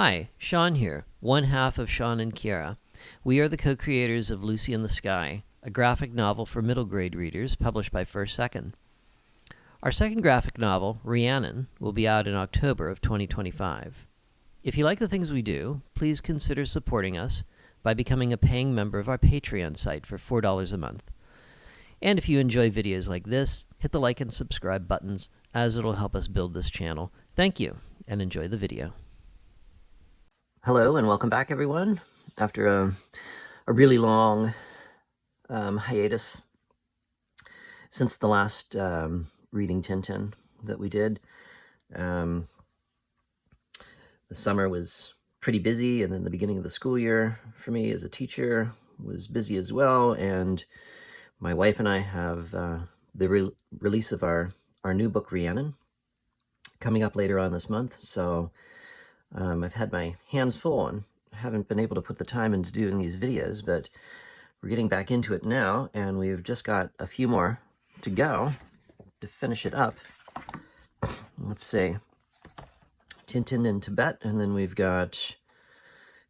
Hi, Sean here, one half of Sean and Kiara. We are the co-creators of Lucy in the Sky, a graphic novel for middle grade readers published by First Second. Our second graphic novel, Rhiannon, will be out in October of 2025. If you like the things we do, please consider supporting us by becoming a paying member of our Patreon site for $4 a month. And if you enjoy videos like this, hit the like and subscribe buttons, as it'll help us build this channel. Thank you, and enjoy the video. Hello, and welcome back, everyone. After a really long hiatus since the last reading Tintin that we did. The summer was pretty busy, and then the beginning of the school year for me as a teacher was busy as well, and my wife and I have the release of our new book, Rhiannon, coming up later on this month. So I've had my hands full and haven't been able to put the time into doing these videos, but we're getting back into it now, and we've just got a few more to go to finish it up. Let's see, Tintin in Tibet, and then we've got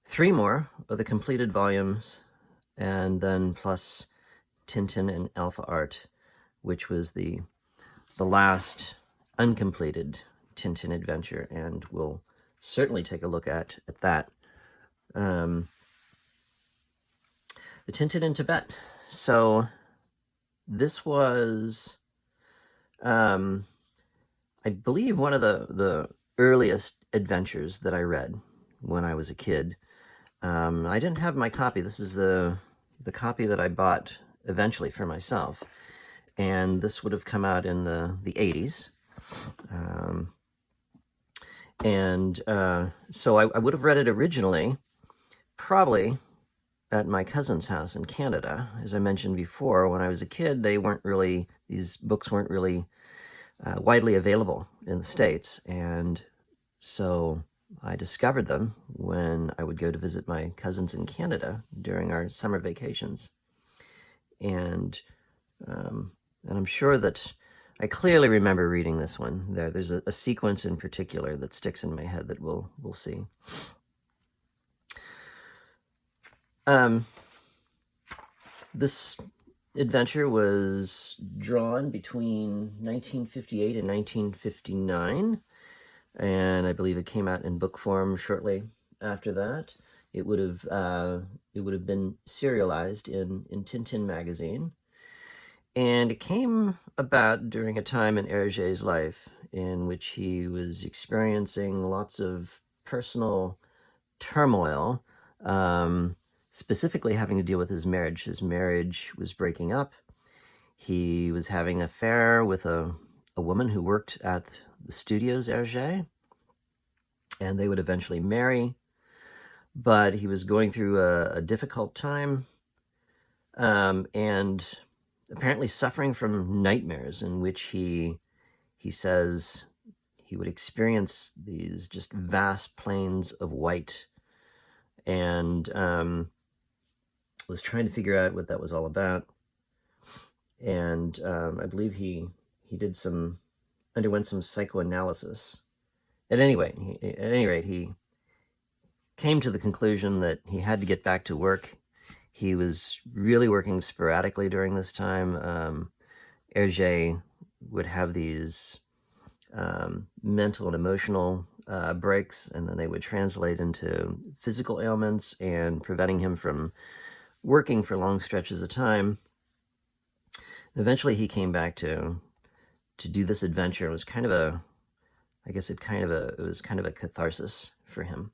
3 more of the completed volumes, and then plus Tintin and Alpha Art, which was the last uncompleted Tintin adventure, and we'll certainly take a look at that. The Tintin in Tibet. So this was, I believe, one of the earliest adventures that I read when I was a kid. I didn't have my copy. This is the copy that I bought eventually for myself, and this would have come out in the 80s. So I would have read it originally, probably at my cousin's house in Canada. As I mentioned before, when I was a kid, these books weren't really widely available in the States, and so I discovered them when I would go to visit my cousins in Canada during our summer vacations. And I'm sure that I clearly remember reading this one. There's a sequence in particular that sticks in my head that we'll see. This adventure was drawn between 1958 and 1959, and I believe it came out in book form shortly after that. It would have been serialized in Tintin Magazine. And it came about during a time in Herge's life in which he was experiencing lots of personal turmoil, specifically having to deal with his marriage. His marriage was breaking up. He was having an affair with a woman who worked at the studios, Herge, and they would eventually marry. But he was going through a difficult time, and apparently suffering from nightmares in which he says he would experience these just vast plains of white, and was trying to figure out what that was all about. And I believe he underwent some psychoanalysis. At any rate, he came to the conclusion that he had to get back to work. He was really working sporadically during this time. Herge would have these mental and emotional breaks, and then they would translate into physical ailments and preventing him from working for long stretches of time. And eventually he came back to do this adventure. It was kind of a catharsis for him.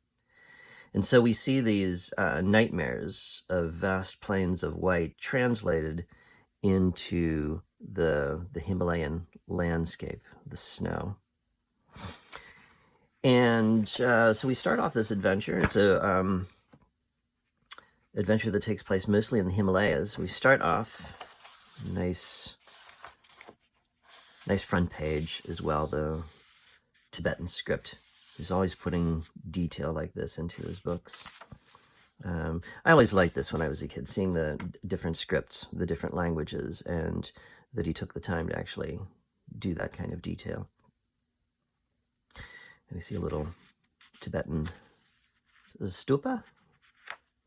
And so we see these nightmares of vast plains of white translated into the Himalayan landscape, the snow. And so we start off this adventure. It's a adventure that takes place mostly in the Himalayas. We start off nice front page as well, the Tibetan script. He's always putting detail like this into his books. I always liked this when I was a kid, seeing the different scripts, the different languages, and that he took the time to actually do that kind of detail. And we see a little Tibetan a stupa,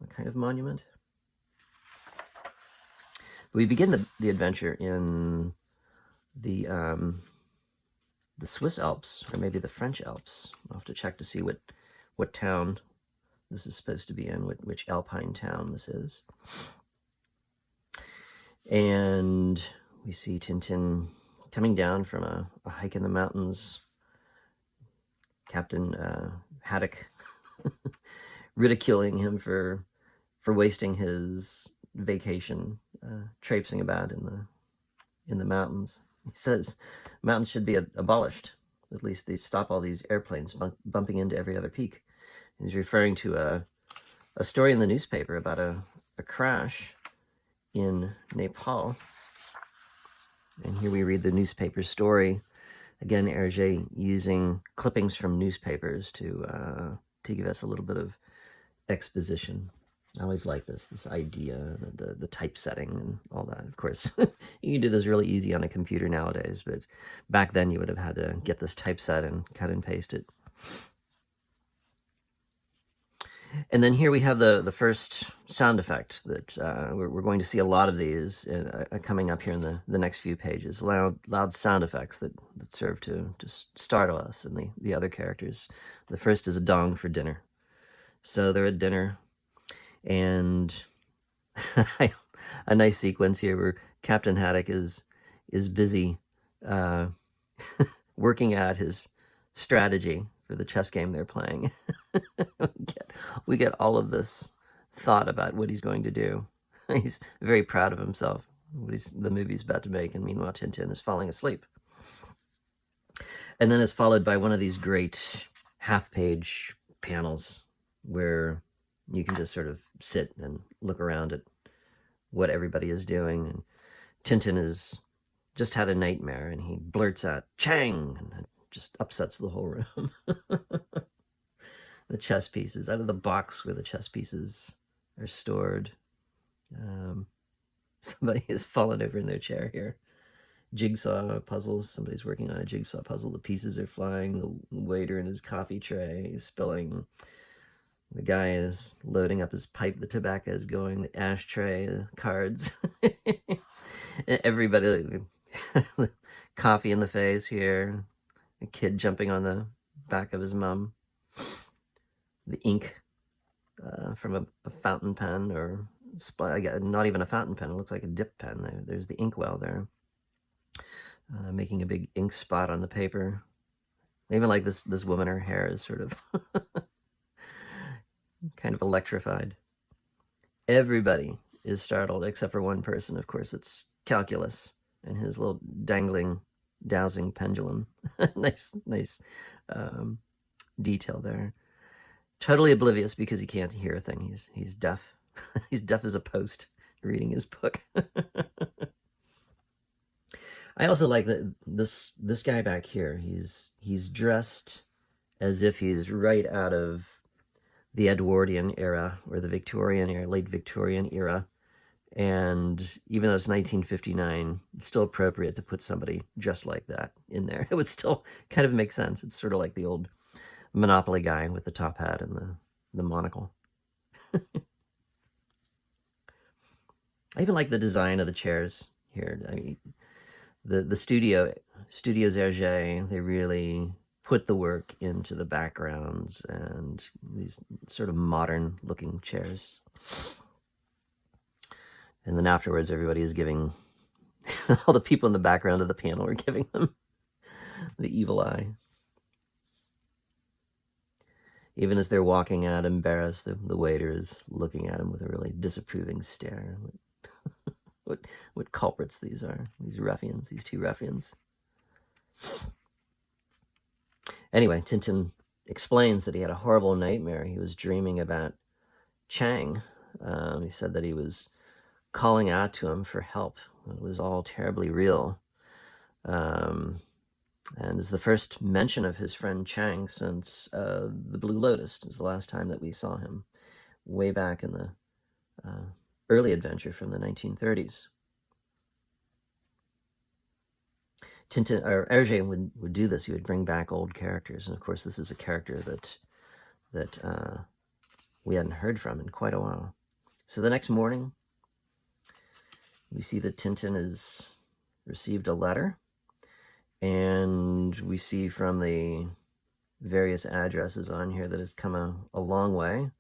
a kind of monument. We begin the adventure in the Swiss Alps, or maybe the French Alps. I'll have to check to see what town this is supposed to be in, which alpine town this is. And we see Tintin coming down from a hike in the mountains. Captain Haddock ridiculing him for wasting his vacation traipsing about in the mountains. He says mountains should be abolished. At least they stop all these airplanes bumping into every other peak. And he's referring to a story in the newspaper about a crash in Nepal. And here we read the newspaper story. Again, Herge using clippings from newspapers to give us a little bit of exposition. I always like this idea, the typesetting and all that. Of course, you can do this really easy on a computer nowadays, but back then you would have had to get this typeset and cut and paste it. And then here we have the first sound effect that we're going to see a lot of these coming up here in the next few pages. Loud sound effects that serve to startle us and the other characters. The first is a dong for dinner. So they're at dinner, and a nice sequence here where Captain Haddock is busy working out his strategy for the chess game they're playing. we get all of this thought about what he's going to do. He's very proud of himself, the movie he's about to make, and meanwhile Tintin is falling asleep. And then it's followed by one of these great half-page panels where you can just sort of sit and look around at what everybody is doing. And Tintin has just had a nightmare, and he blurts out, "Chang!" and it just upsets the whole room. The chess pieces, out of the box where the chess pieces are stored. Somebody has fallen over in their chair here. Jigsaw puzzles. Somebody's working on a jigsaw puzzle. The pieces are flying. The waiter in his coffee tray is spilling. The guy is loading up his pipe. The tobacco is going. The ashtray, the cards. Everybody, coffee in the face here. A kid jumping on the back of his mum. The ink from a fountain pen, or not even a fountain pen. It looks like a dip pen. There's the inkwell there. Making a big ink spot on the paper. Even like this woman, her hair is sort of kind of electrified. Everybody is startled except for one person. Of course, it's Calculus and his little dangling, dowsing pendulum. nice detail there. Totally oblivious because he can't hear a thing. He's deaf. He's deaf as a post reading his book. I also like that this guy back here. He's dressed as if he's right out of the Edwardian era or the Victorian era, late Victorian era. And even though it's 1959, it's still appropriate to put somebody dressed like that in there. It would still kind of make sense. It's sort of like the old Monopoly guy with the top hat and the monocle. I even like the design of the chairs here. I mean, the studios Herge, they really put the work into the backgrounds and these sort of modern looking chairs. And then afterwards, everybody is giving, all the people in the background of the panel are giving them the evil eye. Even as they're walking out embarrassed, the waiter is looking at him with a really disapproving stare. What culprits these are, these ruffians, these two ruffians. Anyway, Tintin explains that he had a horrible nightmare. He was dreaming about Chang. He said that he was calling out to him for help. It was all terribly real. And it's the first mention of his friend Chang since the Blue Lotus. It was the last time that we saw him, way back in the early adventure from the 1930s. Tintin, or Herge would do this. He would bring back old characters, and of course, this is a character that we hadn't heard from in quite a while. So the next morning, we see that Tintin has received a letter, and we see from the various addresses on here that it's come a long way.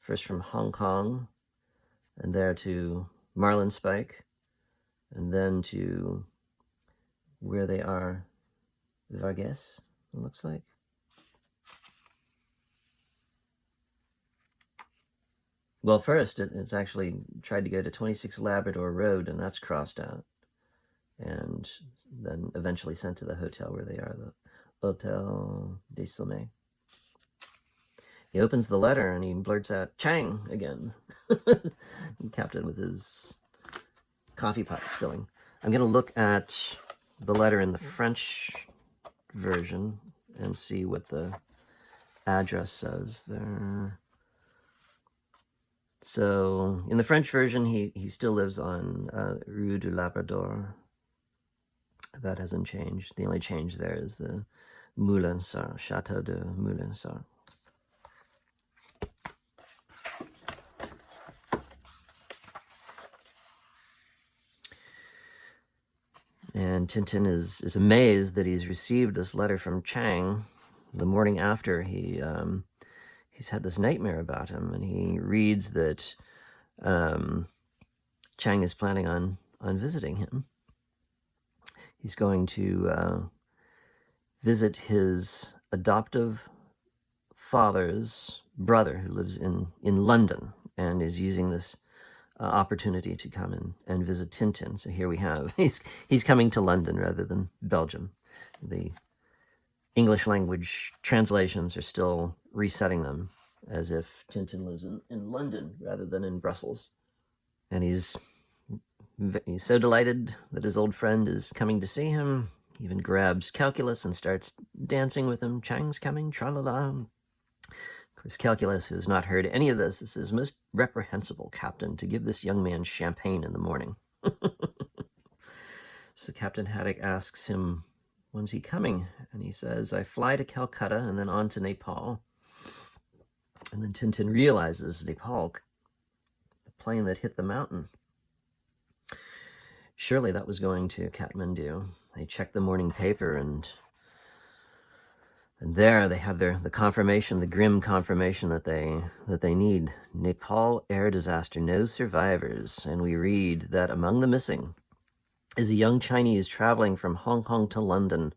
First from Hong Kong, and there to Marlinspike, and then to where they are, Vargas, it looks like. Well, first, it's actually tried to go to 26 Labrador Road, and that's crossed out. And then eventually sent to the hotel where they are, the Hotel des Sommets. He opens the letter and he blurts out, "Chang," again. Captain with his coffee pot spilling. I'm going to look at the letter in the French version and see what the address says there. So in the French version, he still lives on Rue du Labrador. That hasn't changed. The only change there is the Moulinsart, Chateau de Moulinsart. And Tintin is amazed that he's received this letter from Chang the morning after he's had this nightmare about him, and he reads that Chang is planning on visiting him. He's going to visit his adoptive father's brother who lives in London and is using this opportunity to come and visit Tintin. So here we have, he's coming to London rather than Belgium. The English language translations are still resetting them as if Tintin lives in London rather than in Brussels. And he's so delighted that his old friend is coming to see him. He even grabs Calculus and starts dancing with him. "Chang's coming, tra-la-la." Of course, Calculus, who has not heard any of this, says, "Most reprehensible, Captain, to give this young man champagne in the morning." So Captain Haddock asks him, "When's he coming?" And he says, "I fly to Calcutta and then on to Nepal." And then Tintin realizes Nepal, the plane that hit the mountain. Surely that was going to Kathmandu. They check the morning paper, and there they have the confirmation, the grim confirmation that they need. Nepal air disaster, no survivors. And we read that among the missing is a young Chinese traveling from Hong Kong to London.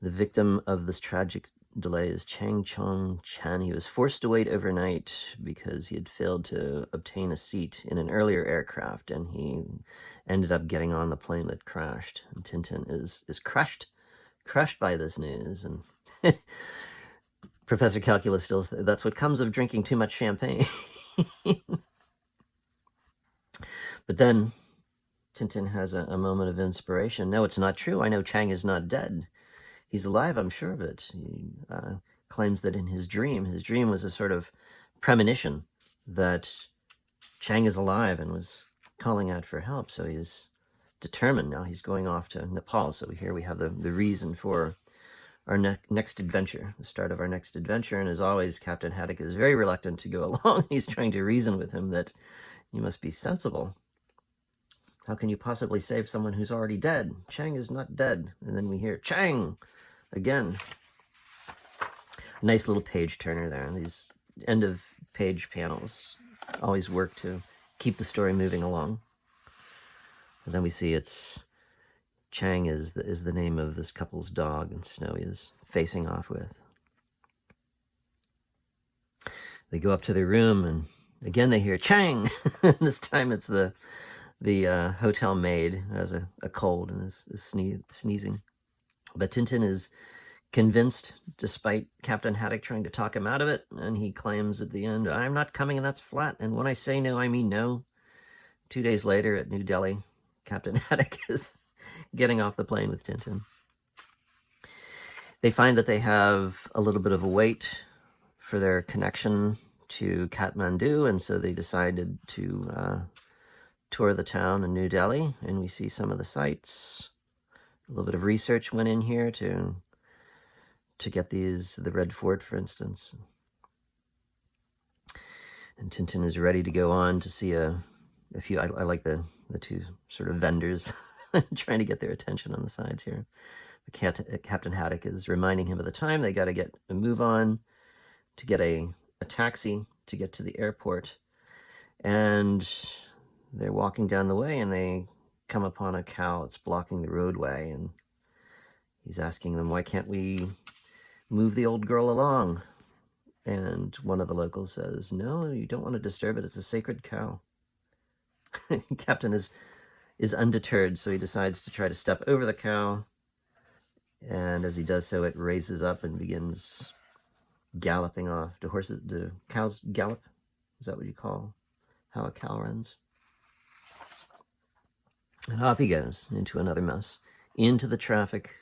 The victim of this tragic delay is Chang Chong Chan. He was forced to wait overnight because he had failed to obtain a seat in an earlier aircraft, and he ended up getting on the plane that crashed. And Tintin is crushed by this news. And Professor Calculus still, that's what comes of drinking too much champagne. But then Tintin has a moment of inspiration. "No, it's not true. I know Chang is not dead. He's alive, I'm sure of it." He claims that in his dream was a sort of premonition that Chang is alive and was calling out for help. So he's determined. Now he's going off to Nepal. So here we have the reason for our next adventure, the start of our next adventure. And as always, Captain Haddock is very reluctant to go along. He's trying to reason with him that you must be sensible. How can you possibly save someone who's already dead? Chang is not dead. And then we hear Chang again. Nice little page turner there. These end of page panels always work to keep the story moving along. And then we see it's Chang is the name of this couple's dog, and Snowy is facing off with. They go up to their room, and again they hear Chang. This time it's the hotel maid who has a cold and is sneezing. But Tintin is convinced, despite Captain Haddock trying to talk him out of it, and he claims at the end, "I'm not coming, and that's flat, and when I say no, I mean no." 2 days later at New Delhi, Captain Haddock is getting off the plane with Tintin. They find that they have a little bit of a wait for their connection to Kathmandu, and so they decided to tour the town in New Delhi, and we see some of the sights. A little bit of research went in here to get the Red Fort, for instance. And Tintin is ready to go on to see a few. I like the two sort of vendors trying to get their attention on the sides here. Captain Haddock is reminding him of the time they got to get a move on to get a taxi to get to the airport. And they're walking down the way and they come upon a cow that's blocking the roadway. And he's asking them, why can't we move the old girl along? And one of the locals says, no, you don't want to disturb it. It's a sacred cow. Captain is undeterred, so he decides to try to step over the cow. And as he does so, it raises up and begins galloping off. Do cows gallop? Is that what you call how a cow runs? And off he goes into another mess, into the traffic,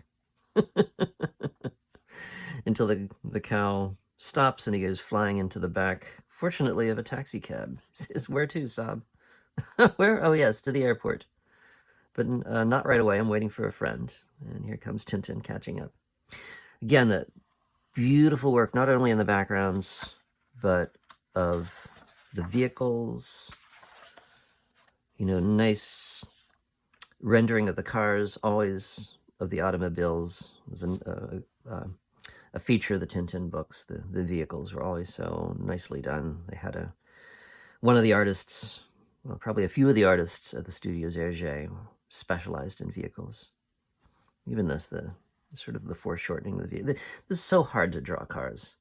until the cow stops and he goes flying into the back, fortunately, of a taxi cab. He says, where to, Saab? Where? Oh, yes, to the airport. But not right away. I'm waiting for a friend. And here comes Tintin catching up. Again, that beautiful work, not only in the backgrounds, but of the vehicles. You know, nice rendering of the cars, always of the automobiles. It was a feature of the Tintin books. The vehicles were always so nicely done. They had one of the artists, well, probably a few of the artists at the studios Herge specialized in vehicles. Even this, the sort of the foreshortening of the vehicle. This is so hard to draw cars.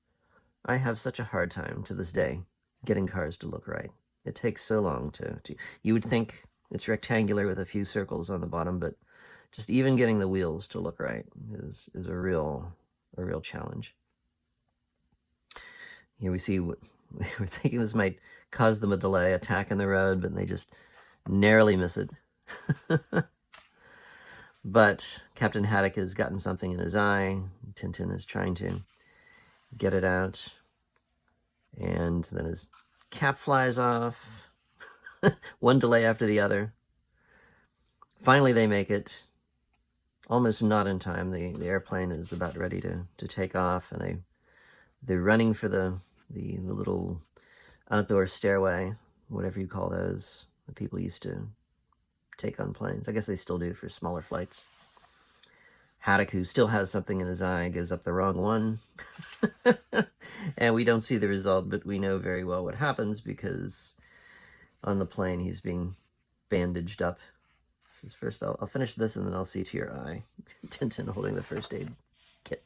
I have such a hard time to this day getting cars to look right. It takes so long to you would think it's rectangular with a few circles on the bottom, but just even getting the wheels to look right is a real challenge. Here we see we're thinking this might cause them a delay, attack in the road, but they just narrowly miss it. But Captain Haddock has gotten something in his eye. Tintin is trying to get it out. And then his cap flies off. One delay after the other. Finally, they make it. Almost not in time. The airplane is about ready to take off, and they're running for the little outdoor stairway, whatever you call those. The people used to take on planes. I guess they still do for smaller flights. Haddock, who still has something in his eye, goes up the wrong one. And we don't see the result, but we know very well what happens because on the plane he's being bandaged up. This is first, I'll finish this and then I'll see to your eye. Tintin holding the first aid kit.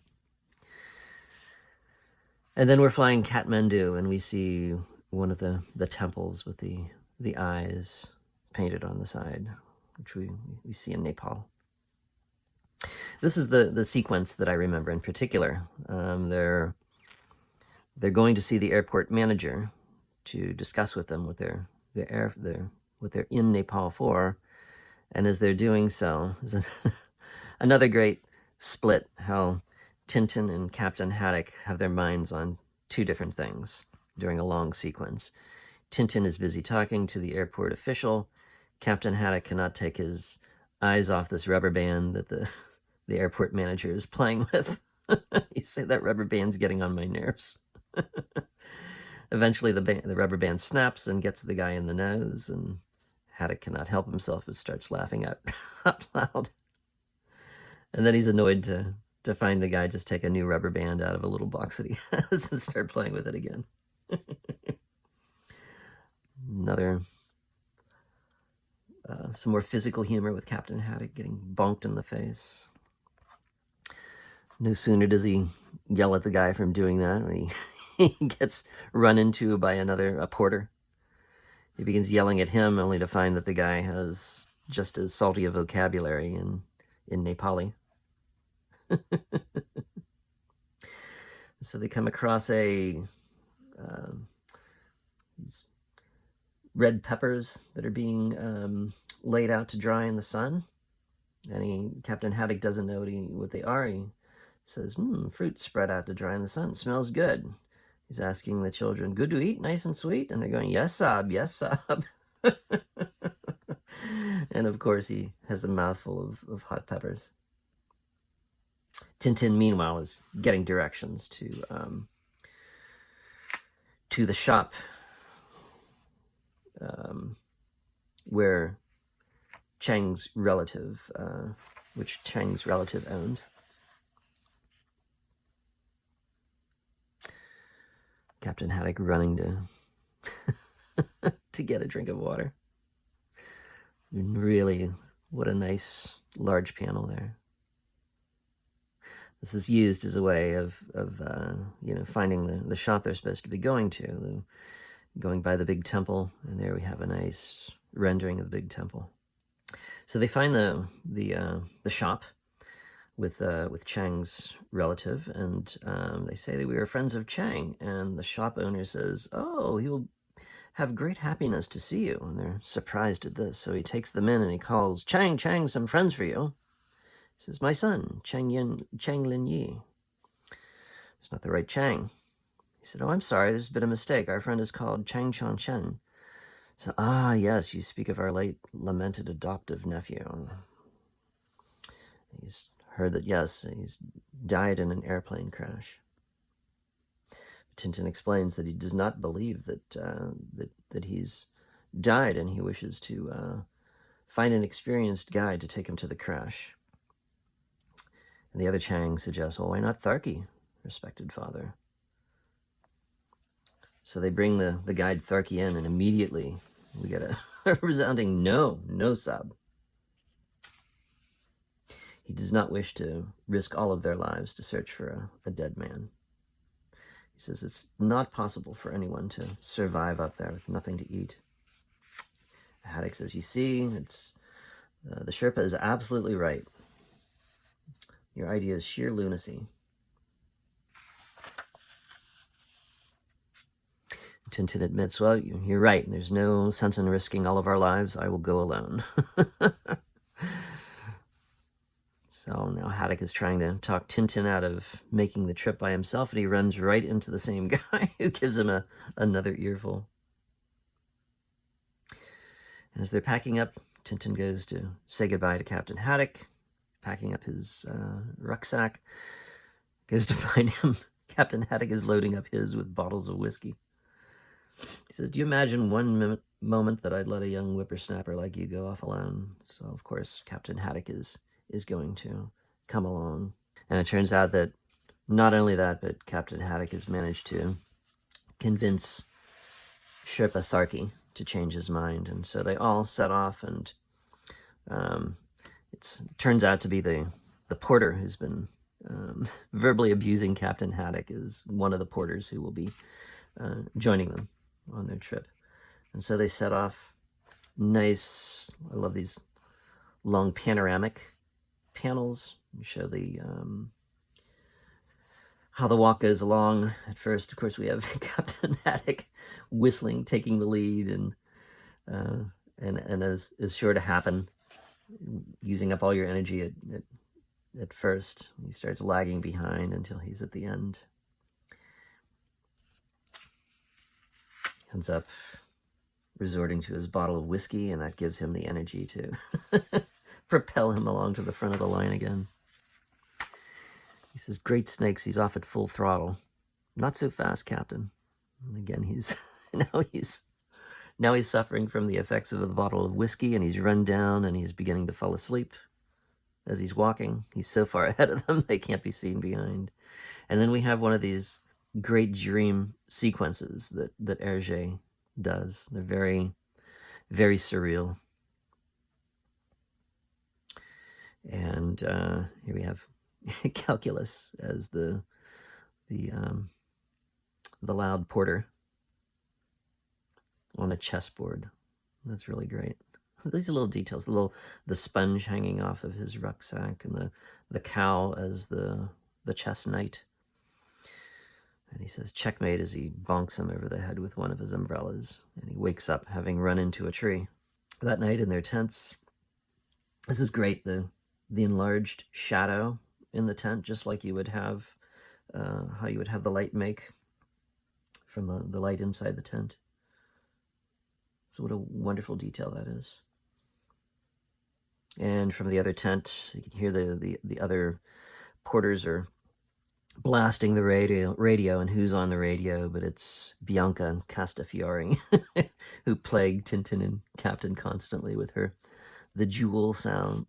And then we're flying Kathmandu and we see one of the temples with the eyes painted on the side, which we see in Nepal. This is the sequence that I remember in particular. They're going to see the airport manager to discuss with them what they're in Nepal for, and as they're doing so, is another great split. How Tintin and Captain Haddock have their minds on two different things during a long sequence. Tintin is busy talking to the airport official. Captain Haddock cannot take his eyes off this rubber band that the airport manager is playing with. You say that rubber band's getting on my nerves. Eventually, the rubber band snaps and gets the guy in the nose, and Haddock cannot help himself but starts laughing out loud. And then he's annoyed to find the guy just take a new rubber band out of a little box that he has and start playing with it again. Another, some more physical humor with Captain Haddock getting bonked in the face. No sooner does he yell at the guy from doing that when he gets run into by a porter. He begins yelling at him only to find that the guy has just as salty a vocabulary in Nepali. So they come across these red peppers that are being laid out to dry in the sun. And Captain Haddock doesn't know what they are. He says, fruit spread out to dry in the sun. Smells good. He's asking the children, good to eat, nice and sweet? And they're going, yes, Saab, yes, Saab. And of course, he has a mouthful of hot peppers. Tintin, meanwhile, is getting directions to the shop where Chang's relative, which Chang's relative owned. Captain Haddock running to get a drink of water. Really, what a nice large panel there. This is used as a way of finding the shop they're supposed to be going to, going by the big temple, and there we have a nice rendering of the big temple. So they find the shop with Chang's relative, and they say that we are friends of Chang, and the shop owner says, "Oh, he will have great happiness to see you," and they're surprised at this. So he takes them in and he calls, "Chang, some friends for you." He says, "My son, Chang Lin Yi." It's not the right Chang. He said, "Oh, I'm sorry, there's been a mistake. Our friend is called Chang Chon Chen." So, yes, you speak of our late lamented adoptive nephew. He's heard that, yes, he's died in an airplane crash. Tintin explains that he does not believe that he's died, and he wishes to find an experienced guide to take him to the crash. And the other Chang suggests, "Well, why not Tharki, respected father?" So they bring the guide Tharki in, and immediately we get a resounding no sub. He does not wish to risk all of their lives to search for a dead man. He says it's not possible for anyone to survive up there with nothing to eat. Haddock says, "You see, it's the Sherpa is absolutely right. Your idea is sheer lunacy." Tintin admits, "Well, you're right. There's no sense in risking all of our lives. I will go alone." So now Haddock is trying to talk Tintin out of making the trip by himself, and he runs right into the same guy who gives him another earful. And as they're packing up, Tintin goes to say goodbye to Captain Haddock, packing up his rucksack, goes to find him. Captain Haddock is loading up his with bottles of whiskey. He says, "Do you imagine one moment that I'd let a young whippersnapper like you go off alone?" So, of course, Captain Haddock is going to come along. And it turns out that not only that, but Captain Haddock has managed to convince Sherpa Tharki to change his mind. And so they all set off, and it turns out to be the porter who's been verbally abusing Captain Haddock is one of the porters who will be joining them on their trip. And so they set off. Nice, I love these long panoramic panels. You show the how the walk goes along. At first, of course, we have Captain Haddock whistling, taking the lead, and as is sure to happen, using up all your energy at first. He starts lagging behind until he's at the end. Ends up resorting to his bottle of whiskey, and that gives him the energy to propel him along to the front of the line again. He says, "Great snakes, he's off at full throttle. Not so fast, Captain." And again, he's now he's suffering from the effects of the bottle of whiskey, and he's run down, and he's beginning to fall asleep as he's walking. He's so far ahead of them, they can't be seen behind. And then we have one of these great dream sequences that Herge does. They're very, very surreal. And here we have calculus as the loud porter on a chessboard. That's really great. These little details, the sponge hanging off of his rucksack, and the cow as the chess knight. And he says checkmate as he bonks him over the head with one of his umbrellas, and he wakes up having run into a tree. That night in their tents, this is great, the enlarged shadow in the tent, just like you would have, how you would have the light make from the light inside the tent. So what a wonderful detail that is. And from the other tent, you can hear the other porters are blasting the radio, and who's on the radio? But it's Bianca Castafiore, who plagued Tintin and Captain constantly with the jewel song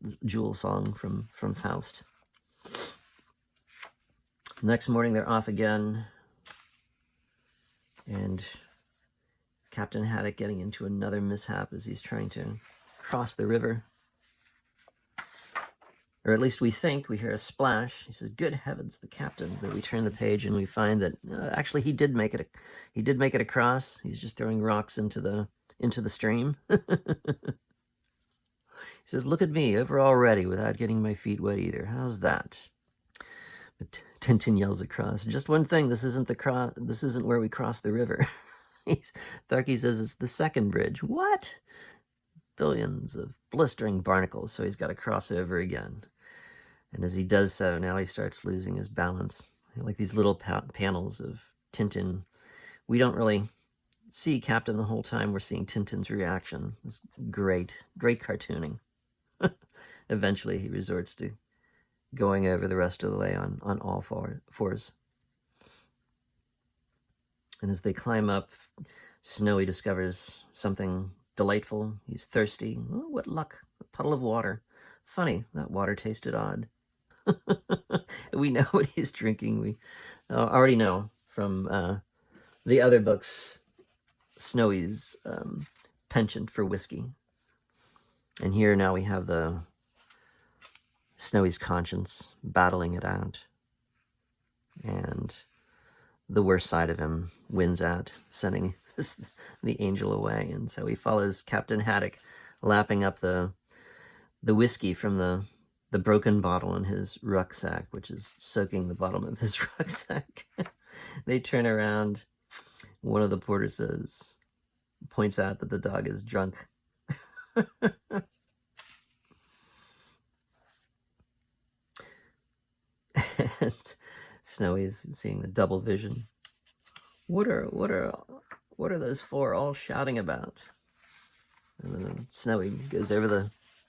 from Faust. Next morning, they're off again, and Captain Haddock getting into another mishap as he's trying to cross the river. Or at least we think. We hear a splash. He says, "Good heavens, the captain!" But we turn the page and we find that actually he did make it. He did make it across. He's just throwing rocks into the stream. He says, "Look at me, over already without getting my feet wet either. How's that?" But Tintin yells across, "Just one thing. This isn't This isn't where we cross the river." Tharky says it's the second bridge. What? Billions of blistering barnacles, so he's got to cross over again. And as he does so, now he starts losing his balance. Like these little panels of Tintin. We don't really see Captain the whole time. We're seeing Tintin's reaction. It's great cartooning. Eventually he resorts to going over the rest of the way on all fours. And as they climb up, Snowy discovers something delightful. He's thirsty. Oh, what luck. A puddle of water. Funny, that water tasted odd. We know what he's drinking. We already know from the other books, Snowy's penchant for whiskey. And here now we have the Snowy's conscience battling it out. And the worst side of him wins out, sending the angel away. And so he follows Captain Haddock, lapping up the whiskey from the broken bottle in his rucksack, which is soaking the bottom of his rucksack. They turn around. One of the porters points out that the dog is drunk. And Snowy's seeing the double vision. What are those four all shouting about? And then Snowy goes over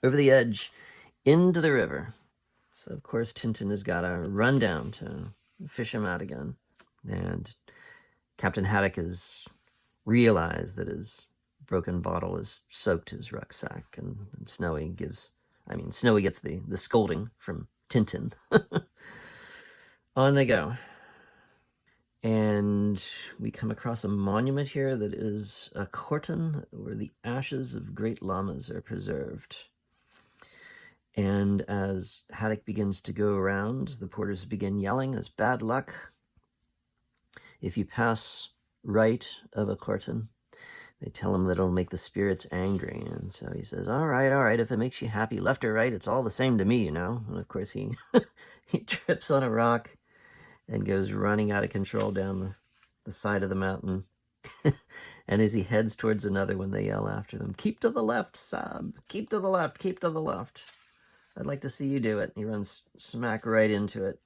the edge into the river. So of course Tintin has got to run down to fish him out again. And Captain Haddock has realized that his broken bottle has soaked his rucksack, and Snowy gets the scolding from Tintin. On they go. And we come across a monument here that is a khorton where the ashes of great llamas are preserved. And as Haddock begins to go around, the porters begin yelling as bad luck. If you pass right of a khorton, they tell him that it'll make the spirits angry. And so he says, all right, if it makes you happy, left or right, it's all the same to me, you know. And of course he trips on a rock and goes running out of control down the side of the mountain. And as he heads towards another one, they yell after them, "Keep to the left, Sab. Keep to the left, keep to the left. I'd like to see you do it." He runs smack right into it,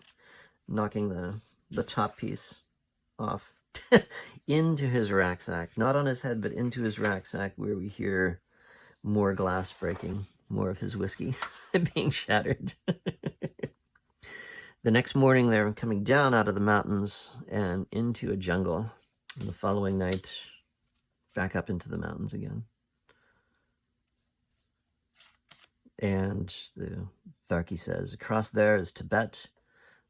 knocking the top piece off into his rucksack. Not on his head, but into his rucksack, where we hear more glass breaking, more of his whiskey being shattered. The next morning, they're coming down out of the mountains and into a jungle. And the following night, back up into the mountains again. And the Tharky says, across there is Tibet.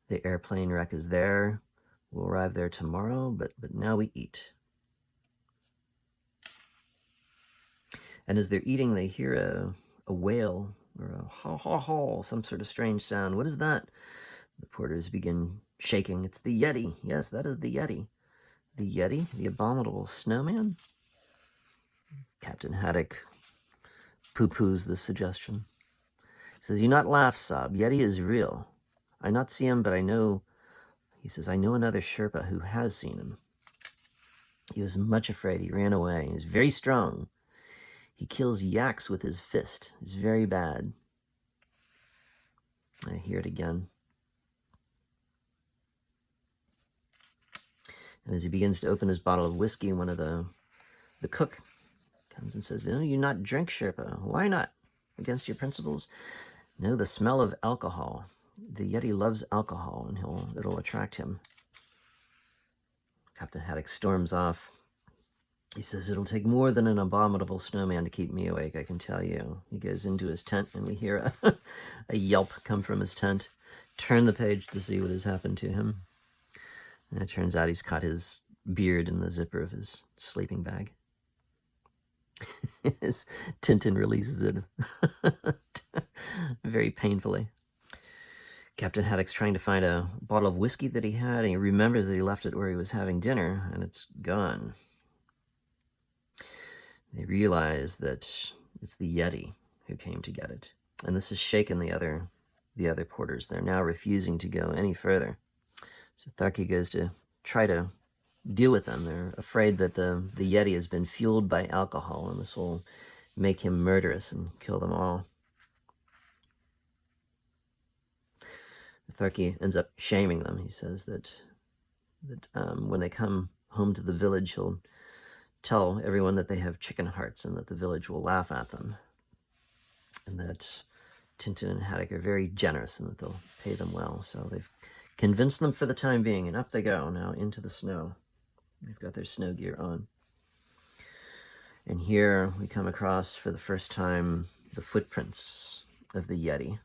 The airplane wreck is there. We'll arrive there tomorrow, but now we eat. And as they're eating, they hear a wail or a ha ha ha, some sort of strange sound. What is that? The porters begin shaking. It's the Yeti. Yes, that is the Yeti. The Yeti, the abominable snowman? Captain Haddock poo-poos the suggestion. He says, "You not laugh, Sab. Yeti is real. I not see him, but I know." He says, "I know another Sherpa who has seen him. He was much afraid. He ran away. He's very strong. He kills yaks with his fist. He's very bad." I hear it again. And as he begins to open his bottle of whiskey, one of the cook comes and says, "No, you not drink, Sherpa. Why not? Against your principles?" "No, the smell of alcohol. the Yeti loves alcohol, and it'll attract him. Captain Haddock storms off. He says, "It'll take more than an abominable snowman to keep me awake, I can tell you." He goes into his tent, and we hear a yelp come from his tent. Turn the page to see what has happened to him. And it turns out he's caught his beard in the zipper of his sleeping bag. Tintin releases it very painfully. Captain Haddock's trying to find a bottle of whiskey that he had, and he remembers that he left it where he was having dinner, and it's gone. They realize that it's the Yeti who came to get it, and this has shaken the other porters. They're now refusing to go any further. So Tharki goes to try to deal with them. They're afraid that the Yeti has been fueled by alcohol, and this will make him murderous and kill them all. Tharki ends up shaming them. He says that when they come home to the village, he'll tell everyone that they have chicken hearts and that the village will laugh at them, and that Tintin and Haddock are very generous and that they'll pay them well. So they've convinced them for the time being, and up they go now into the snow. They've got their snow gear on. And here we come across for the first time the footprints of the Yeti.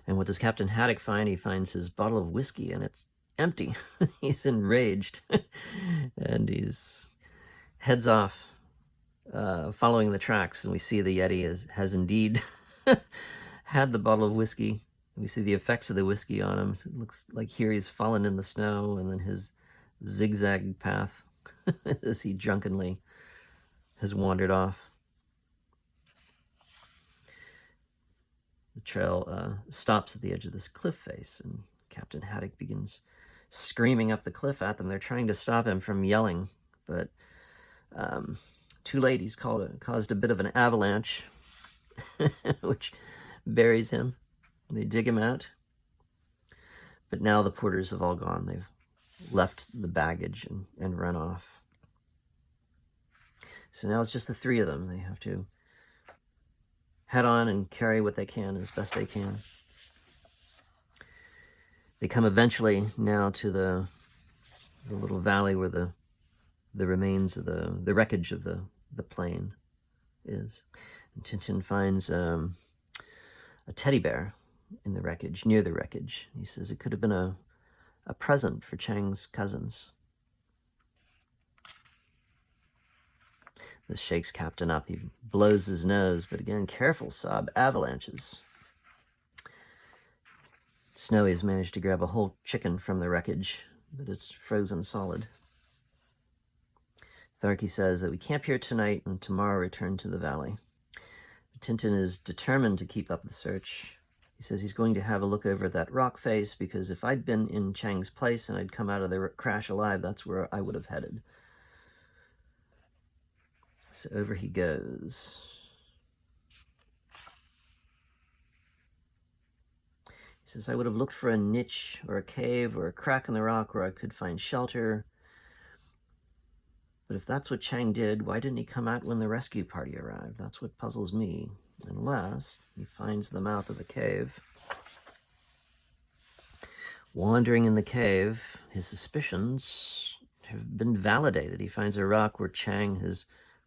And what does Captain Haddock find? He finds his bottle of whiskey, and it's empty. He's enraged. And he's heads off, following the tracks, and we see the Yeti has indeed had the bottle of whiskey. We see the effects of the whiskey on him. So it looks like here he's fallen in the snow, and then his zigzag path as he drunkenly has wandered off. The trail stops at the edge of this cliff face, and Captain Haddock begins screaming up the cliff at them. They're trying to stop him from yelling, but too late. He's caused a bit of an avalanche, which buries him. They dig him out. But now the porters have all gone. They've left the baggage and run off. So now it's just the three of them. They have to head on and carry what they can as best they can. They come eventually now to the little valley where the remains of the wreckage of the plane is. And Tintin finds a teddy bear in the wreckage, near the wreckage. He says it could have been a present for Chang's cousins. This shakes Captain up. He blows his nose, but again, careful, Sob, avalanches. Snowy has managed to grab a whole chicken from the wreckage, but it's frozen solid. Tharki says that we camp here tonight and tomorrow return to the valley. Tintin is determined to keep up the search. He says he's going to have a look over at that rock face, because if I'd been in Chang's place and I'd come out of the crash alive, that's where I would have headed. So over he goes. He says, I would have looked for a niche or a cave or a crack in the rock where I could find shelter. But if that's what Chang did, why didn't he come out when the rescue party arrived? That's what puzzles me. Unless he finds the mouth of a cave. Wandering in the cave, his suspicions have been validated. He finds a rock where Chang has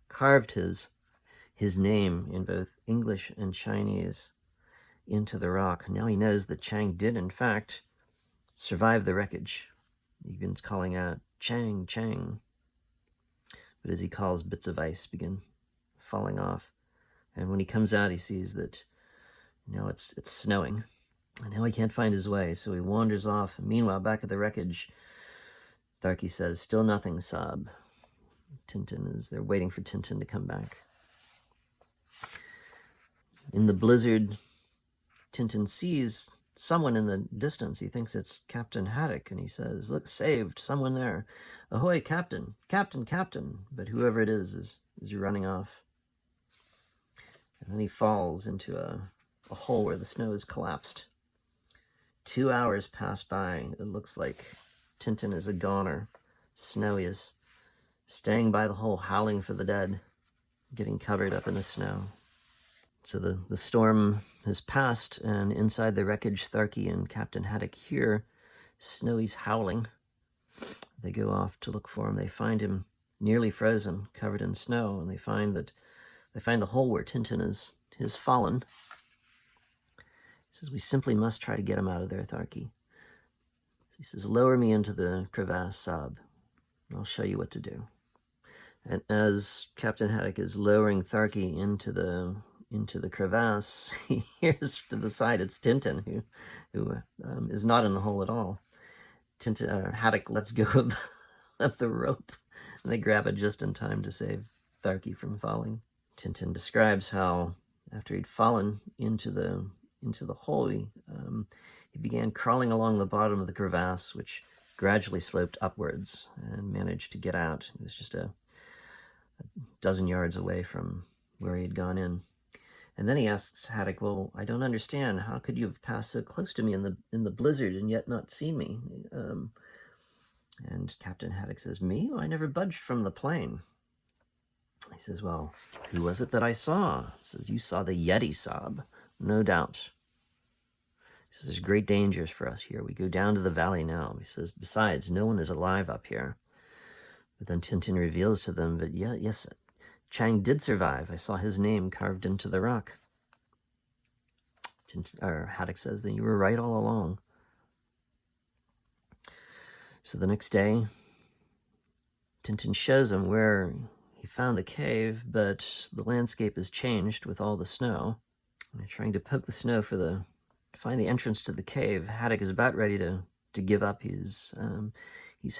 carved his name in both English and Chinese into the rock. Now he knows that Chang did, in fact, survive the wreckage. He begins calling out, Chang, Chang. But as he calls, bits of ice begin falling off. And when he comes out, he sees that now it's snowing. And now he can't find his way, so he wanders off. And meanwhile, back at the wreckage, Tharki says, still nothing, Sob. They're waiting for Tintin to come back. In the blizzard, Tintin sees someone in the distance. He thinks it's Captain Haddock, and he says, look, saved, someone there. Ahoy, Captain, Captain, Captain. But whoever it is running off. And then he falls into a hole where the snow has collapsed. 2 hours pass by. It looks like Tintin is a goner. Snowy is staying by the hole, howling for the dead, getting covered up in the snow. So the storm has passed, and inside the wreckage, Tharky and Captain Haddock hear Snowy's howling. They go off to look for him. They find him nearly frozen, covered in snow, and they find the hole where Tintin has fallen. He says, "We simply must try to get him out of there, Tharky." He says, "Lower me into the crevasse, Sob, and I'll show you what to do." And as Captain Haddock is lowering Tharky into the crevasse, he hears to the side it's Tintin, who is not in the hole at all. Haddock lets go of the rope, and they grab it just in time to save Tharky from falling. Tintin describes how, after he'd fallen into the hole, he began crawling along the bottom of the crevasse, which gradually sloped upwards, and managed to get out. It was just a dozen yards away from where he had gone in. And then he asks Haddock, "Well, I don't understand. How could you have passed so close to me in the blizzard and yet not seen me?" And Captain Haddock says, "Me? Well, I never budged from the plane." He says, "Well, who was it that I saw?" He says, "You saw the Yeti, Sob, no doubt." He says, "There's great dangers for us here. We go down to the valley now." He says, "Besides, no one is alive up here." But then Tintin reveals to them that, yes, Chang did survive. I saw his name carved into the rock. Haddock says that you were right all along. So the next day, Tintin shows him where he found the cave, but the landscape has changed with all the snow. And they're trying to poke the snow to find the entrance to the cave. Haddock is about ready to give up. He's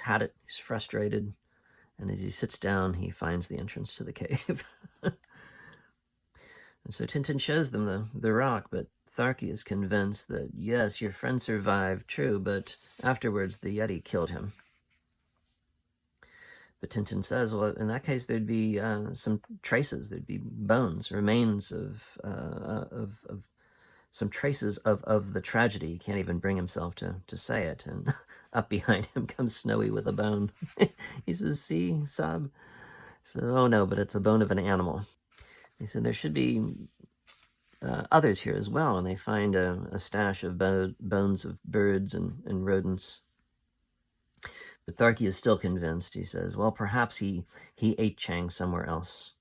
had it. He's frustrated. And as he sits down, he finds the entrance to the cave. And so Tintin shows them the rock, but Tharky is convinced that, yes, your friend survived, true, but afterwards the Yeti killed him. But Tintin says, well, in that case, there'd be some traces. There'd be bones, remains of some traces of the tragedy. He can't even bring himself to say it. And up behind him comes Snowy with a bone. He says, "See, Sob?" He says, "Oh, no, but it's a bone of an animal." He said, "There should be others here as well." And they find a stash of bones of birds and rodents. But Tharky is still convinced. He says, "Well, perhaps he ate Chang somewhere else."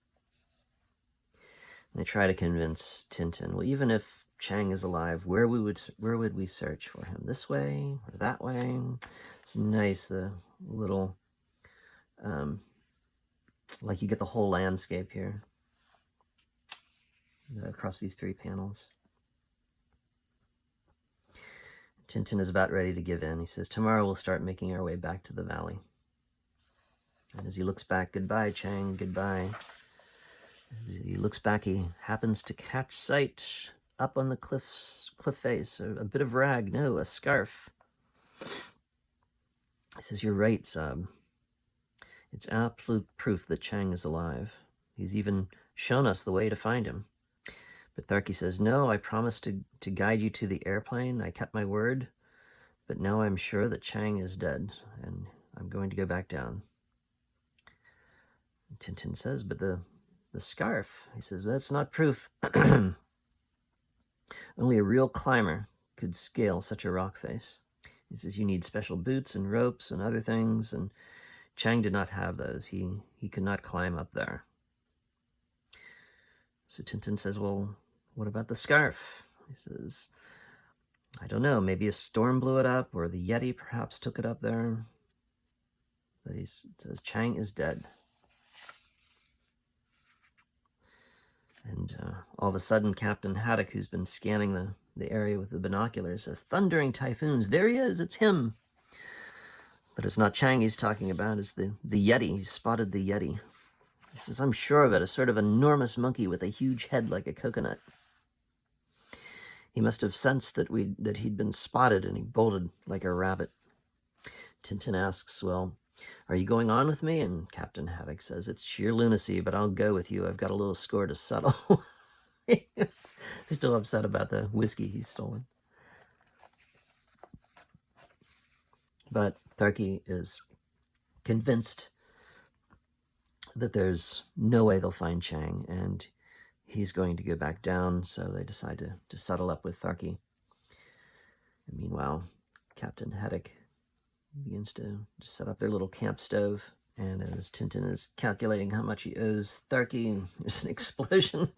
And they try to convince Tintin, well, even if Chang is alive, where would we search for him? This way or that way? It's nice, the little, like you get the whole landscape here across these three panels. Tintin is about ready to give in. He says, "Tomorrow we'll start making our way back to the valley." And as he looks back, "Goodbye, Chang, goodbye." As he looks back, he happens to catch sight up on the cliff face, a bit of rag, no, a scarf. He says, "You're right, Sob. It's absolute proof that Chang is alive. He's even shown us the way to find him." But Tharky says, "No, I promised to guide you to the airplane. I kept my word, but now I'm sure that Chang is dead, and I'm going to go back down." And Tintin says, "But the scarf," he says, "that's not proof. Only a real climber could scale such a rock face." He says, "You need special boots and ropes and other things, and Chang did not have those. He could not climb up there." So Tintin says, "Well, what about the scarf?" He says, "I don't know, maybe a storm blew it up, or the Yeti perhaps took it up there." But he says, "Chang is dead." And all of a sudden, Captain Haddock, who's been scanning the area with the binoculars, says, "Thundering typhoons, there he is, it's him." But it's not Chang he's talking about, it's the Yeti. He spotted the Yeti. He says, "I'm sure of it, a sort of enormous monkey with a huge head like a coconut." He must have sensed that he'd been spotted, and he bolted like a rabbit. Tintin asks, "Well, are you going on with me?" And Captain Haddock says, "It's sheer lunacy, but I'll go with you. I've got a little score to settle." He's still upset about the whiskey he's stolen. But Tharky is convinced that there's no way they'll find Chang, and he's going to go back down, so they decide to settle up with Tharky. And meanwhile, Captain Haddock begins to set up their little camp stove, and as Tintin is calculating how much he owes Tharky, there's an explosion.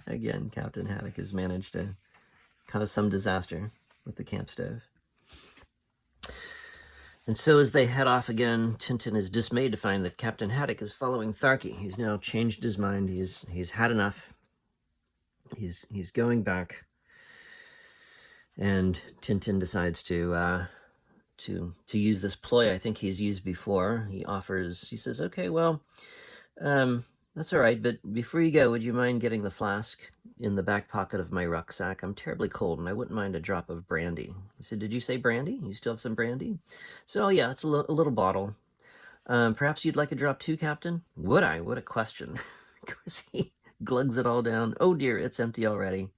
Again, Captain Haddock has managed to cause some disaster with the camp stove. And so as they head off again, Tintin is dismayed to find that Captain Haddock is following Tharky. He's now changed his mind. He's had enough. He's going back. And Tintin decides to use this ploy I think he's used before. He says, okay, well, that's all right, but before you go, would you mind getting the flask in the back pocket of my rucksack? I'm terribly cold, and I wouldn't mind a drop of brandy. He said, did you say brandy? You still have some brandy? So, oh, yeah, it's a little bottle. Perhaps you'd like a drop too, Captain? Would I? What a question. Of course, he glugs it all down. Oh, dear, it's empty already.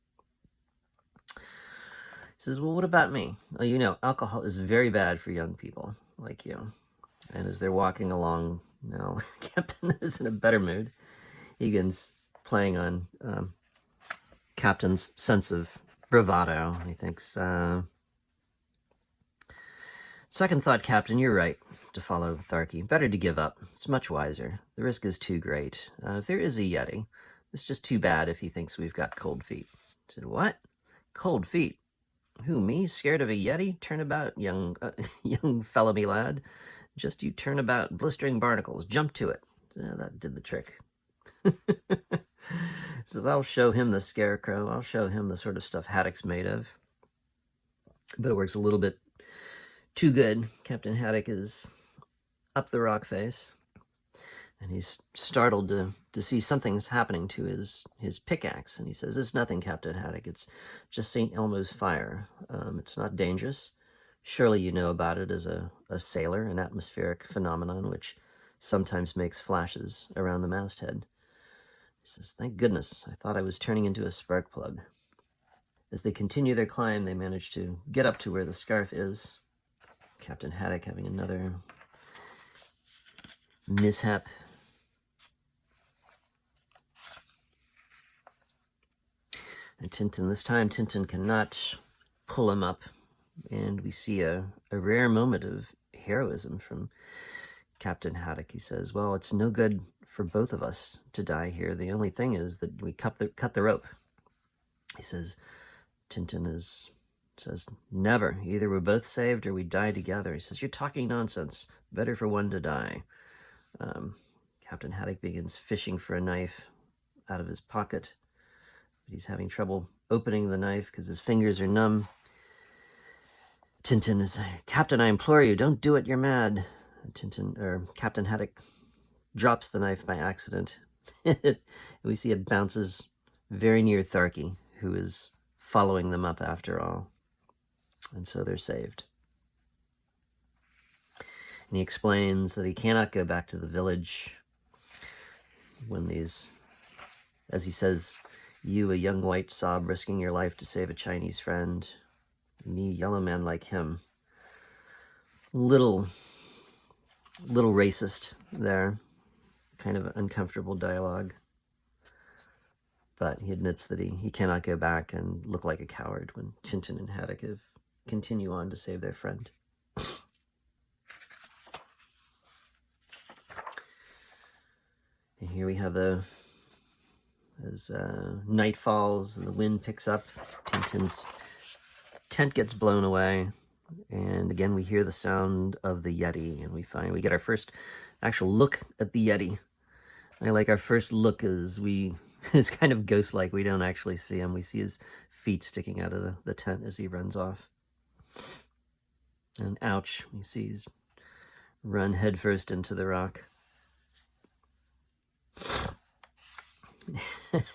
He says, well, what about me? Oh, you know, alcohol is very bad for young people like you. And as they're walking along, now Captain is in a better mood. He begins playing on Captain's sense of bravado. He thinks, second thought, Captain, you're right to follow Tharky. Better to give up. It's much wiser. The risk is too great. If there is a Yeti, it's just too bad if he thinks we've got cold feet. I said, what? Cold feet? Who, me? Scared of a Yeti? Turn about, young fellow me lad. Just you turn about, blistering barnacles. Jump to it. That did the trick. Says, I'll show him the scarecrow. I'll show him the sort of stuff Haddock's made of. But it works a little bit too good. Captain Haddock is up the rock face, and he's startled to see something's happening to his pickaxe. And he says, it's nothing, Captain Haddock. It's just St. Elmo's fire. It's not dangerous. Surely you know about it as a sailor, an atmospheric phenomenon which sometimes makes flashes around the masthead. He says, thank goodness, I thought I was turning into a spark plug. As they continue their climb, they manage to get up to where the scarf is. Captain Haddock having another mishap. And Tintin, this time Tintin cannot pull him up, and we see a rare moment of heroism from Captain Haddock. He says, well, it's no good for both of us to die here. The only thing is that we cut the rope. He says, Tintin says, never. Either we're both saved or we die together. He says, you're talking nonsense. Better for one to die. Captain Haddock begins fishing for a knife out of his pocket. But he's having trouble opening the knife because his fingers are numb. Tintin is saying, Captain, I implore you, don't do it, you're mad. Captain Haddock drops the knife by accident. We see it bounces very near Tharky, who is following them up after all. And so they're saved. And he explains that he cannot go back to the village when as he says, you, a young white sob, risking your life to save a Chinese friend. Me, yellow man like him. Little racist there. Kind of uncomfortable dialogue. But he admits that he cannot go back and look like a coward when Tintin and Haddock continue on to save their friend. And here we have as night falls and the wind picks up, Tintin's tent gets blown away, and again we hear the sound of the Yeti, and we get our first actual look at the Yeti. I like our first look is kind of ghost-like. We don't actually see him. We see his feet sticking out of the tent as he runs off. And ouch, we see he's run headfirst into the rock.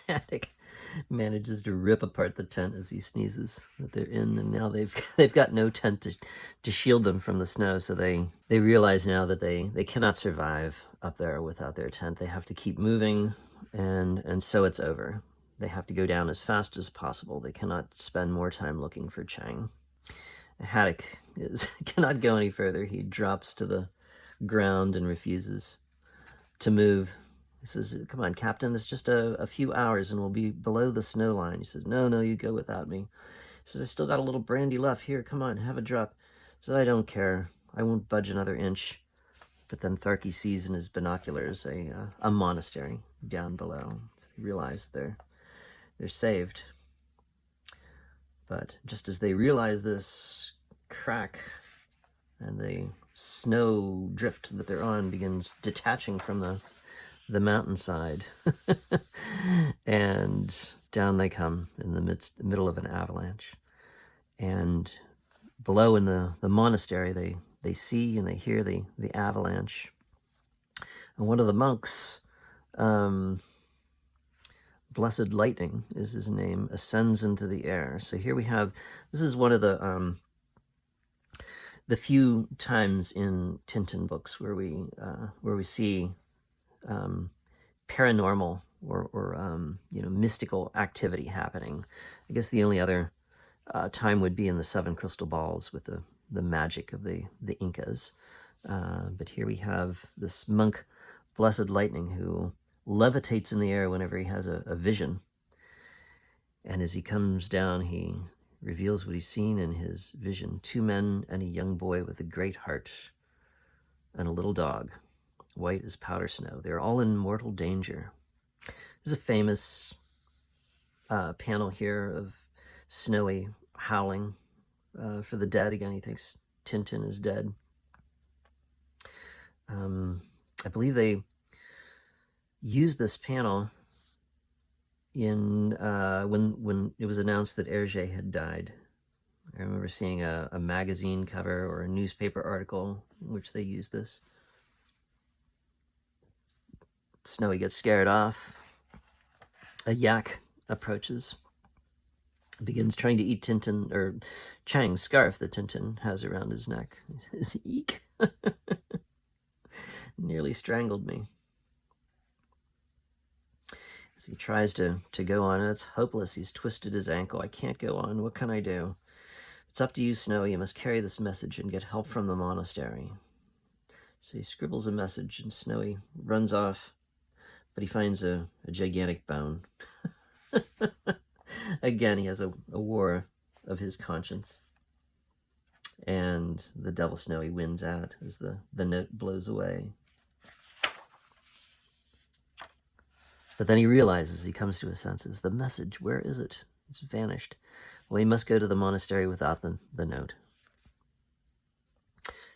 Haddock manages to rip apart the tent as he sneezes that they're in, and now they've got no tent to shield them from the snow, so they realize now that they cannot survive up there without their tent. They have to keep moving, and so it's over. They have to go down as fast as possible. They cannot spend more time looking for Chang. Haddock cannot go any further. He drops to the ground and refuses to move. He says, come on, Captain, it's just a few hours and we'll be below the snow line. He says, no, you go without me. He says, I still got a little brandy left. Here, come on, have a drop. He says, I don't care. I won't budge another inch. But then Tharky sees in his binoculars a monastery down below. So he realizes they're saved. But just as they realize this, crack, and the snow drift that they're on begins detaching from the mountainside. And down they come in the middle of an avalanche. And below in the monastery, they see and they hear the avalanche. And one of the monks, Blessed Lightning is his name, ascends into the air. So here we have, this is one of the few times in Tintin books where we see paranormal or mystical activity happening. I guess the only other time would be in the Seven Crystal Balls with the magic of the Incas. But here we have this monk, Blessed Lightning, who levitates in the air whenever he has a vision. And as he comes down, he reveals what he's seen in his vision. 2 men and a young boy with a great heart and a little dog, white as powder snow. They're all in mortal danger. This is a famous panel here of Snowy howling for the dead. Again, he thinks Tintin is dead. I believe they used this panel in when it was announced that Herge had died. I remember seeing a magazine cover or a newspaper article in which they used this. Snowy gets scared off. A yak approaches, begins trying to eat Tintin, or Chang's scarf that Tintin has around his neck. He says, eek. Nearly strangled me. As he tries to go on, it's hopeless. He's twisted his ankle. I can't go on. What can I do? It's up to you, Snowy. You must carry this message and get help from the monastery. So he scribbles a message, and Snowy runs off, but he finds a gigantic bone. Again, he has a war of his conscience. And the Devil Snowy wins out as the note blows away. But then he realizes, he comes to his senses, the message, where is it? It's vanished. Well, he must go to the monastery without the note.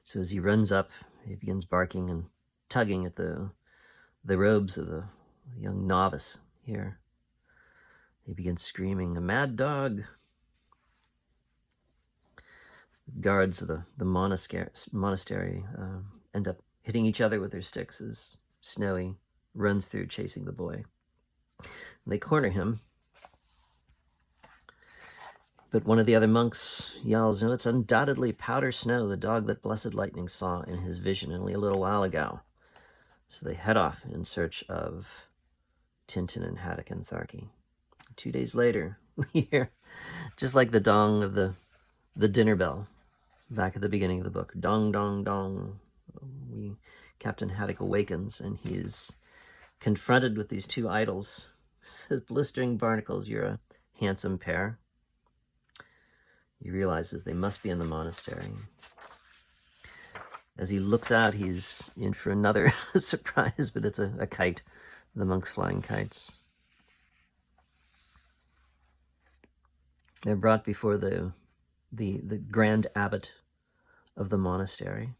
So as he runs up, he begins barking and tugging at the robes of the young novice here. He begins screaming, a mad dog. Guards of the monastery end up hitting each other with their sticks as Snowy runs through chasing the boy. And they corner him. But one of the other monks yells, no, it's undoubtedly Powder Snow, the dog that Blessed Lightning saw in his vision only a little while ago. So they head off in search of Tintin and Haddock and Tharky. 2 days later, we hear, just like the dong of the dinner bell back at the beginning of the book, dong, dong, dong. Captain Haddock awakens, and he is confronted with these 2 idols. Says, blistering barnacles, you're a handsome pair. He realizes they must be in the monastery. As he looks out, he's in for another surprise, but it's a kite. The monks flying kites. They're brought before the grand abbot of the monastery.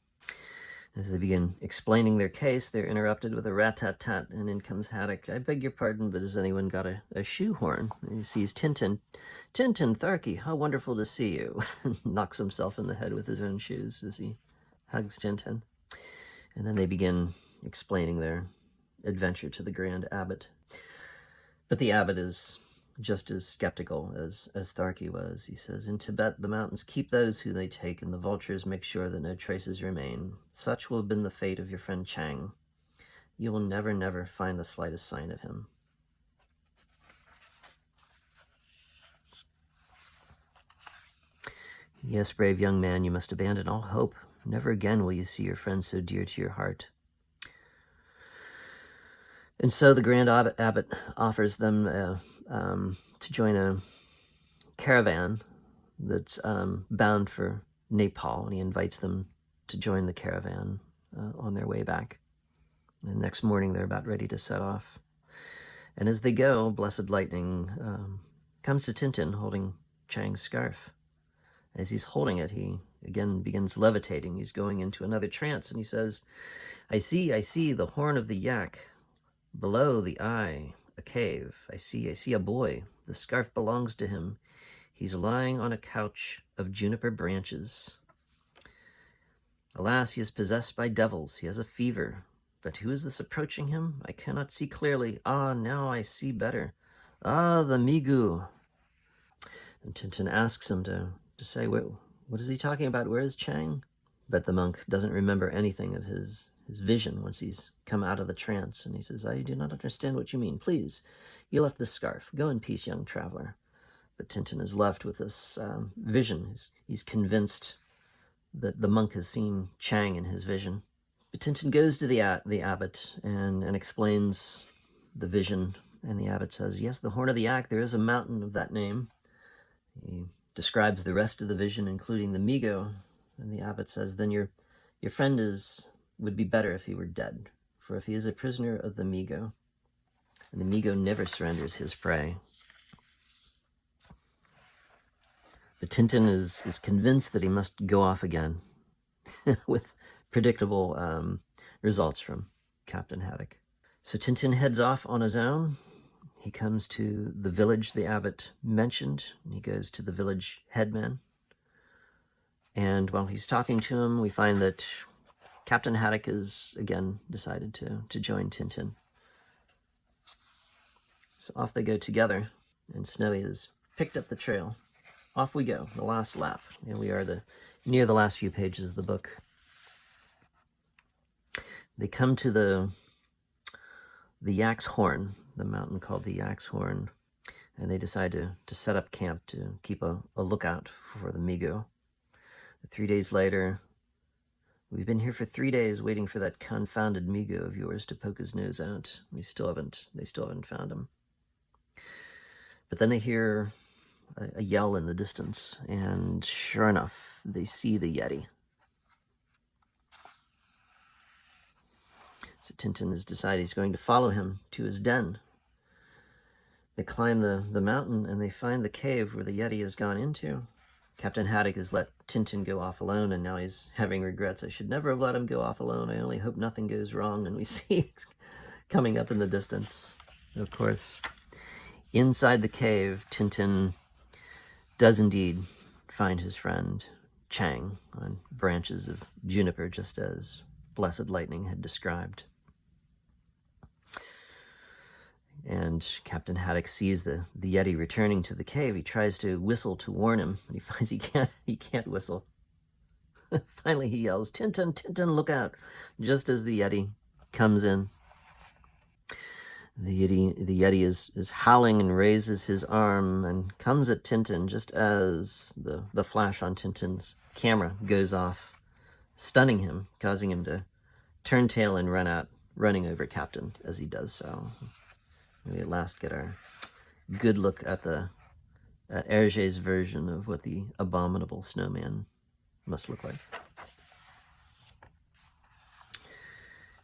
As they begin explaining their case, they're interrupted with a rat-tat-tat, and in comes Haddock. I beg your pardon, but has anyone got a shoehorn? And he sees Tintin. Tintin, Tharky, how wonderful to see you. Knocks himself in the head with his own shoes as he hugs Tintin. And then they begin explaining their adventure to the grand abbot. But the abbot is just as skeptical as Tharky was. He says, in Tibet, the mountains keep those who they take, and the vultures make sure that no traces remain. Such will have been the fate of your friend Chang. You will never, never find the slightest sign of him. Yes, brave young man, you must abandon all hope. Never again will you see your friend so dear to your heart. And so the Grand Abbot offers them to join a caravan that's bound for Nepal, and he invites them to join the caravan on their way back. And next morning, they're about ready to set off. And as they go, Blessed Lightning comes to Tintin holding Chang's scarf. As he's holding it, he again begins levitating. He's going into another trance, and he says, I see the horn of the yak. Below the eye, a cave. I see a boy. The scarf belongs to him. He's lying on a couch of juniper branches. Alas, he is possessed by devils. He has a fever. But who is this approaching him? I cannot see clearly. Ah, now I see better. Ah, the Migu. And Tintin asks him to say, what is he talking about? Where is Chang? But the monk doesn't remember anything of his vision once he's come out of the trance. And he says, I do not understand what you mean. Please, you left the scarf. Go in peace, young traveler. But Tintin is left with this vision. He's convinced that the monk has seen Chang in his vision. But Tintin goes to the abbot and explains the vision. And the abbot says, yes, the Horn of the Yak, there is a mountain of that name. He describes the rest of the vision, including the Migo. And the abbot says, then your friend would be better if he were dead. For if he is a prisoner of the Migo, and the Migo never surrenders his prey. But Tintin is convinced that he must go off again with predictable results from Captain Haddock. So Tintin heads off on his own. He comes to the village the abbot mentioned, and he goes to the village headman. And while he's talking to him, we find that Captain Haddock has again decided to join Tintin. So off they go together, and Snowy has picked up the trail. Off we go, the last lap. And we are near the last few pages of the book. They come to the Yak's Horn, the mountain called the Yak's Horn, and they decide to set up camp to keep a lookout for the Migo. 3 days later, we've been here for 3 days waiting for that confounded Migo of yours to poke his nose out. They still haven't found him. But then they hear a yell in the distance, and sure enough, they see the Yeti. So Tintin has decided he's going to follow him to his den. They climb the mountain, and they find the cave where the Yeti has gone into. Captain Haddock has let Tintin go off alone, and now he's having regrets. I should never have let him go off alone. I only hope nothing goes wrong. And we see coming up in the distance, of course, inside the cave, Tintin does indeed find his friend Chang on branches of juniper, just as Blessed Lightning had described. And Captain Haddock sees the Yeti returning to the cave. He tries to whistle to warn him, and he finds he can't whistle. Finally, he yells, Tintin, Tintin, look out, just as the Yeti comes in. The Yeti is howling and raises his arm and comes at Tintin just as the flash on Tintin's camera goes off, stunning him, causing him to turn tail and run out, running over Captain as he does so. We at last get our good look at Herge's version of what the abominable snowman must look like.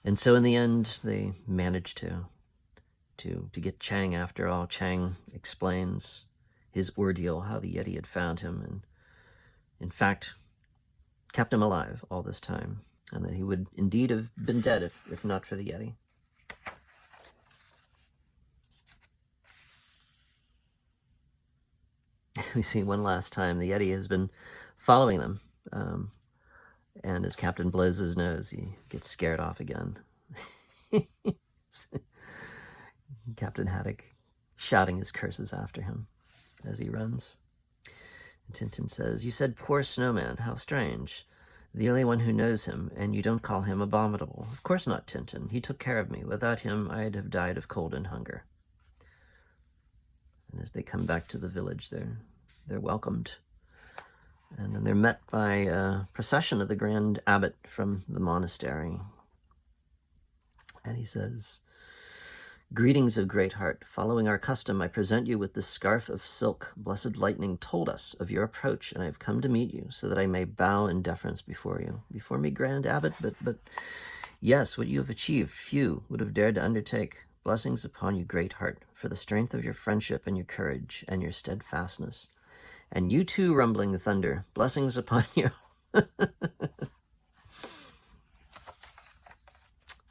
And so in the end, they manage to get Chang after all. Chang explains his ordeal, how the Yeti had found him, and in fact kept him alive all this time, and that he would indeed have been dead if not for the Yeti. We see one last time the Yeti has been following them, and as Captain blows his nose, he gets scared off again. Captain Haddock shouting his curses after him as he runs. And Tintin says, you said poor snowman, how strange. The only one who knows him, and you don't call him abominable. Of course not, Tintin. He took care of me. Without him, I'd have died of cold and hunger. And as they come back to the village, they're welcomed. And then they're met by a procession of the Grand Abbot from the monastery. And he says, Greetings of great heart. Following our custom, I present you with this scarf of silk. Blessed lightning told us of your approach, and I have come to meet you so that I may bow in deference before you. Before me, Grand Abbot, but yes, what you have achieved, few would have dared to undertake. Blessings upon you, great heart, for the strength of your friendship and your courage and your steadfastness. And you too, rumbling thunder, blessings upon you.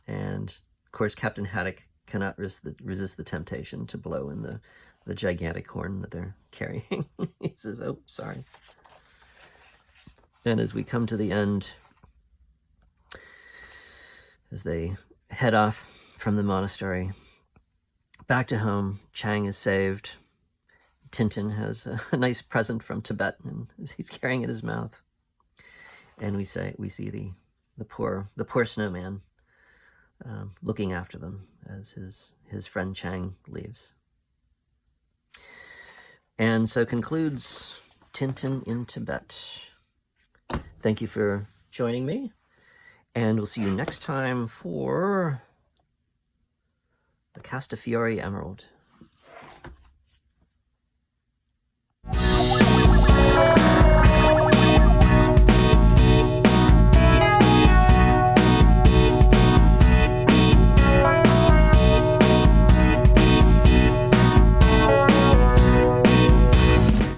And, of course, Captain Haddock cannot resist the temptation to blow in the gigantic horn that they're carrying. He says, oh, sorry. And as we come to the end, as they head off from the monastery, back to home, Chang is saved. Tintin has a nice present from Tibet, and he's carrying it in his mouth. And we see the poor snowman looking after them as his friend Chang leaves. And so concludes Tintin in Tibet. Thank you for joining me, and we'll see you next time for the Castafiore Emerald.